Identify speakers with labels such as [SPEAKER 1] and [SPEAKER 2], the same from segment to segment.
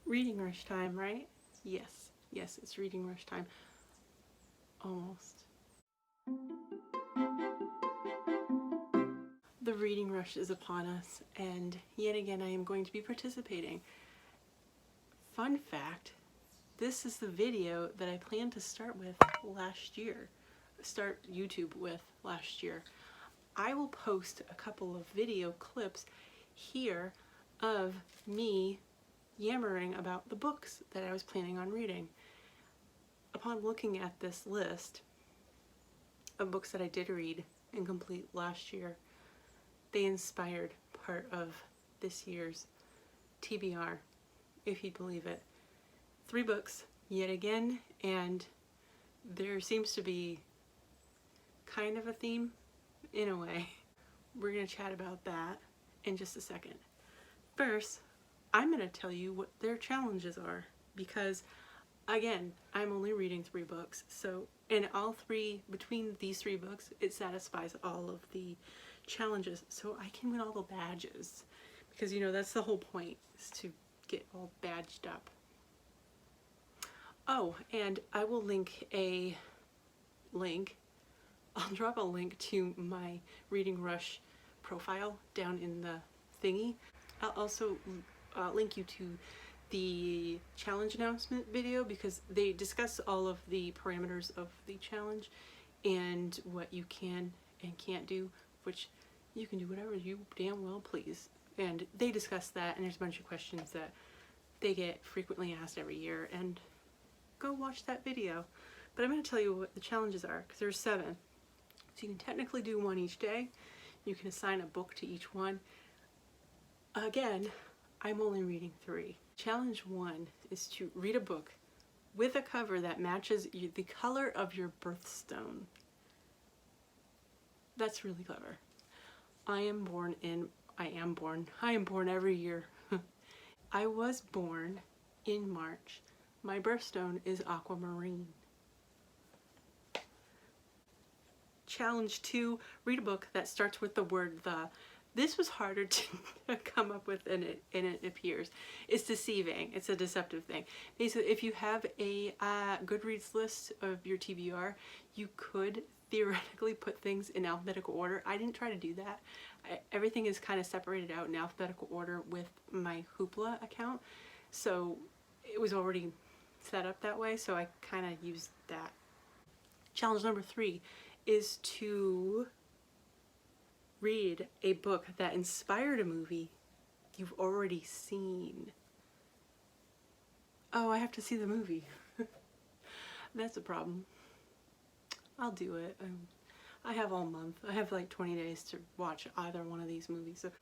[SPEAKER 1] Reading rush time, right? Yes, yes, it's reading rush time. Almost. The reading rush is upon us, and yet again I am going to be participating. Fun fact, this is the video that I planned to start YouTube with last year. I will post a couple of video clips here of me yammering about the books that I was planning on reading. Upon looking at this list of books that I did read and complete last year, they inspired part of this year's TBR, if you'd believe it. 3 books, yet again, and there seems to be kind of a theme, in a way. We're going to chat about that in just a second. First, I'm going to tell you what their challenges are, because again, I'm only reading 3 books, so between these 3 books, it satisfies all of the challenges, so I can win all the badges, because you know that's the whole point, is to get all badged up. Oh, and I will I'll drop a link to my Reading Rush profile down in the thingy. I'll also link you to the challenge announcement video, because they discuss all of the parameters of the challenge and what you can and can't do, which you can do whatever you damn well please. And they discuss that, and there's a bunch of questions that they get frequently asked every year, and go watch that video. But I'm going to tell you what the challenges are, because there's 7. So you can technically do 1 each day. You can assign a book to each one. Again, I'm only reading 3. Challenge 1 is to read a book with a cover that matches the color of your birthstone. That's really clever. I am born every year. I was born in March. My birthstone is aquamarine. Challenge 2, read a book that starts with the word the. This was harder to come up with than it appears. It's deceiving. It's a deceptive thing. Basically, if you have a Goodreads list of your TBR, you could theoretically put things in alphabetical order. I didn't try to do that. Everything is kind of separated out in alphabetical order with my Hoopla account, so it was already set up that way, so I kind of used that. Challenge number 3 is to read a book that inspired a movie you've already seen. Oh, I have to see the movie. That's a problem. I'll do it. I have all month. I have like 20 days to watch either one of these movies. So,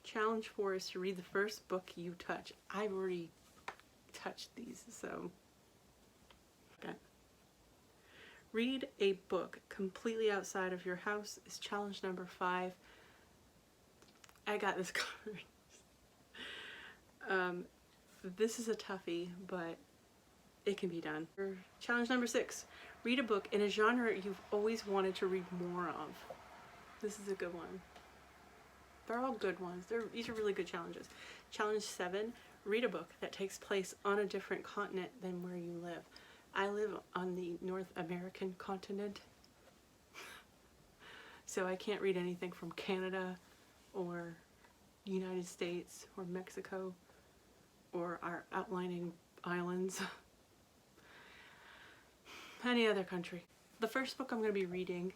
[SPEAKER 1] challenge 4 is to read the first book you touch. I've already touched these, so. Okay. Read a book completely outside of your house is challenge number 5. I got this covered. This is a toughie, but it can be done. Challenge number 6. Read a book in a genre you've always wanted to read more of. This is a good one. They're all good ones. These are really good challenges. Challenge 7. Read a book that takes place on a different continent than where you live. I live on the North American continent, so I can't read anything from Canada or United States or Mexico or our outlining islands. Any other country. The first book I'm going to be reading,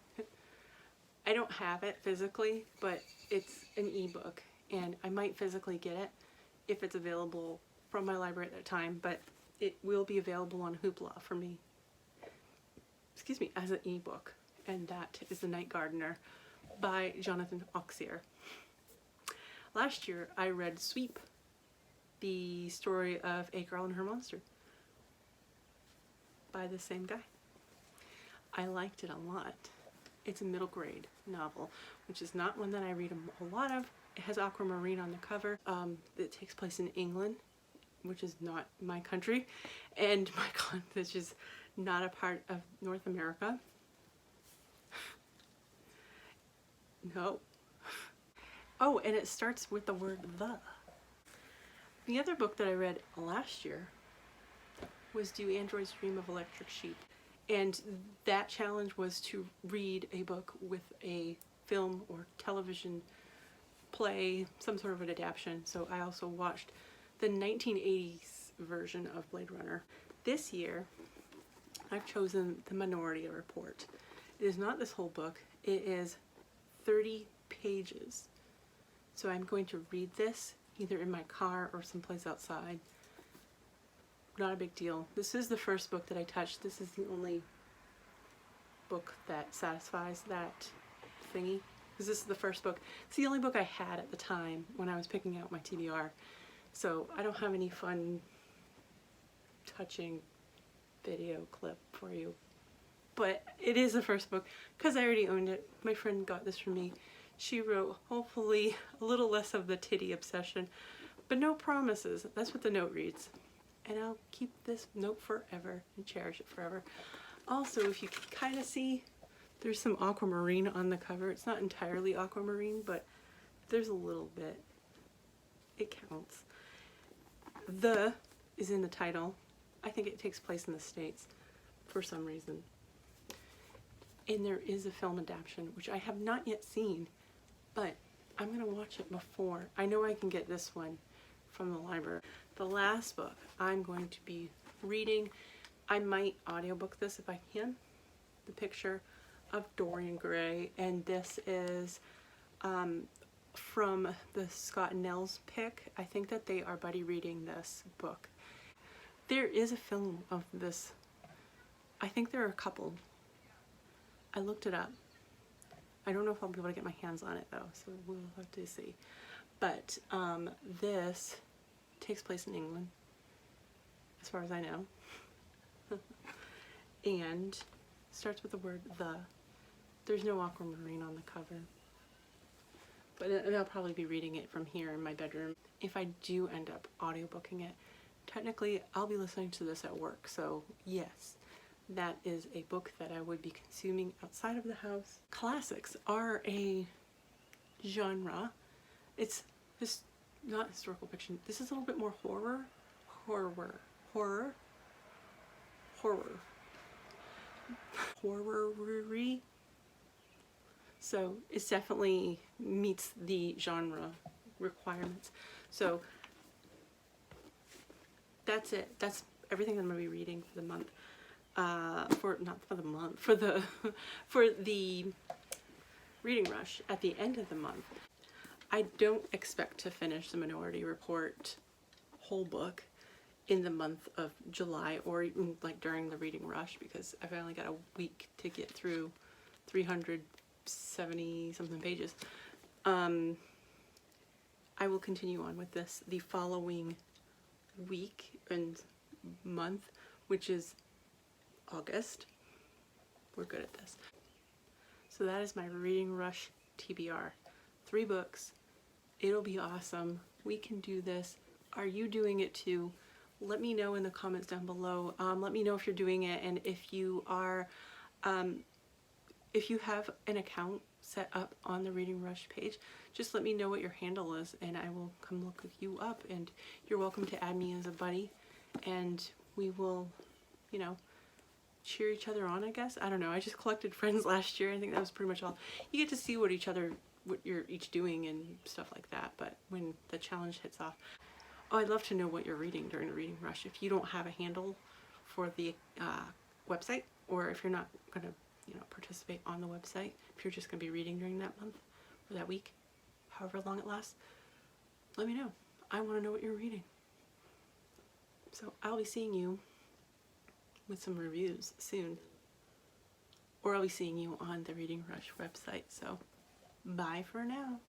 [SPEAKER 1] I don't have it physically, but it's an ebook, and I might physically get it if it's available from my library at that time, but it will be available on Hoopla for me, as an ebook, and that is The Night Gardener by Jonathan Auxier. Last year I read Sweep, the story of a girl and her monster, by the same guy. I liked it a lot. It's a middle grade novel, which is not one that I read a whole lot of. It has aquamarine on the cover. It takes place in England, which is not my country, and which is not a part of North America. No. Oh, and it starts with the word the. The other book that I read last year was Do Androids Dream of Electric Sheep? And that challenge was to read a book with a film or television play, some sort of an adaptation. So I also watched the 1980s version of Blade Runner. This year, I've chosen The Minority Report. It is not this whole book. It is 30 pages. So I'm going to read this either in my car or someplace outside. Not a big deal. This is the first book that I touched. This is the only book that satisfies that thingy. Because this is the first book. It's the only book I had at the time when I was picking out my TBR. So I don't have any fun touching video clip for you. But it is the first book because I already owned it. My friend got this for me. She wrote, hopefully a little less of the titty obsession, but no promises. That's what the note reads. And I'll keep this note forever and cherish it forever. Also, if you can kind of see, there's some aquamarine on the cover. It's not entirely aquamarine, but there's a little bit. It counts. The is in the title. I think it takes place in the States for some reason. And there is a film adaptation, which I have not yet seen, but I'm going to watch it before. I know I can get this one from the library. The last book I'm going to be reading, I might audiobook this if I can, The Picture of Dorian Gray, and this is from the Scott and Nels pick. I think that they are buddy reading this book. There is a film of this. I think there are a couple. I looked it up. I don't know if I'll be able to get my hands on it though, so we'll have to see. But this takes place in England, as far as I know. And starts with the word the. There's no aquamarine on the cover. But I'll probably be reading it from here in my bedroom. If I do end up audiobooking it, technically I'll be listening to this at work, so yes. That is a book that I would be consuming outside of the house. Classics are a genre. It's just not historical fiction. This is a little bit more horror-y. So it definitely meets the genre requirements. So that's it. That's everything I'm going to be reading for the month. For the reading rush at the end of the month. I don't expect to finish the Minority Report whole book in the month of July or even like during the reading rush, because I've only got a week to get through 370 something pages. I will continue on with this the following week and month, which is August. We're good at this. So that is my reading rush TBR. 3 books. It'll be awesome. We can do this. Are you doing it too? Let me know in the comments down below. Let me know if you're doing it, and if you are, if you have an account set up on the Reading Rush page, just let me know what your handle is and I will come look you up, and you're welcome to add me as a buddy, and we will, you know, cheer each other on, I guess. I don't know. I just collected friends last year. I think that was pretty much all. You get to see what you're each doing and stuff like that, but when the challenge hits off. Oh, I'd love to know what you're reading during the reading rush. If you don't have a handle for the website, or if you're not going to, you know, participate on the website, if you're just going to be reading during that month or that week, however long it lasts, let me know. I want to know what you're reading. So I'll be seeing you with some reviews soon, or I'll be seeing you on the Reading Rush website. So bye for now.